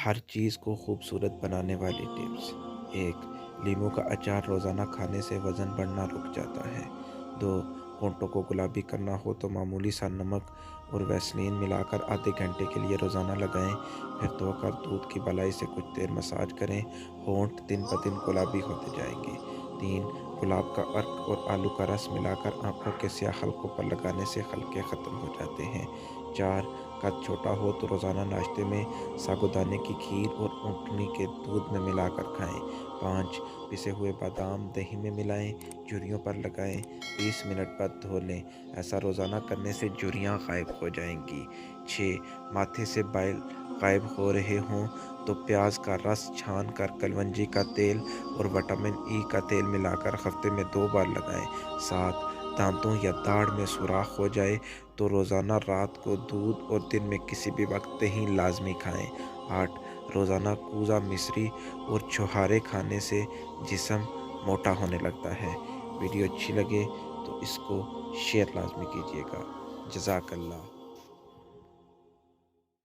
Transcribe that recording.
ہر چیز کو خوبصورت بنانے والی ٹپس۔ 1، لیموں کا اچار روزانہ کھانے سے وزن بڑھنا رک جاتا ہے۔ 2، ہونٹوں کو گلابی کرنا ہو تو معمولی سا نمک اور ویسلین ملا کر آدھے گھنٹے کے لیے روزانہ لگائیں، پھر دھو کر دودھ کی بالائی سے کچھ دیر مساج کریں، ہونٹ دن بدن گلابی ہوتے جائیں گے۔ 3، گلاب کا عرق اور آلو کا رس ملا کر آنکھوں کے سیاہ حلقوں پر لگانے سے حلقے ختم ہو جاتے ہیں۔ 4، قد چھوٹا ہو تو روزانہ ناشتے میں ساگودانے کی کھیر اور اونٹنی کے دودھ میں ملا کر کھائیں۔ 5، پسے ہوئے بادام دہی میں ملائیں، جھریوں پر لگائیں، 20 منٹ بعد دھو لیں۔ ایسا روزانہ کرنے سے جھریاں غائب ہو جائیں گی۔ 6، ماتھے سے بائل غائب ہو رہے ہوں تو پیاز کا رس چھان کر کلونجی کا تیل اور وٹامن ای کا تیل ملا کر ہفتے میں 2 بار لگائیں۔ 7، دانتوں یا داڑھ میں سوراخ ہو جائے تو روزانہ رات کو دودھ اور دن میں کسی بھی وقت دہی لازمی کھائیں۔ 8، روزانہ کوزہ مصری اور چھہارے کھانے سے جسم موٹا ہونے لگتا ہے۔ ویڈیو اچھی لگے تو اس کو شیئر لازمی کیجیے گا۔ جزاک اللہ۔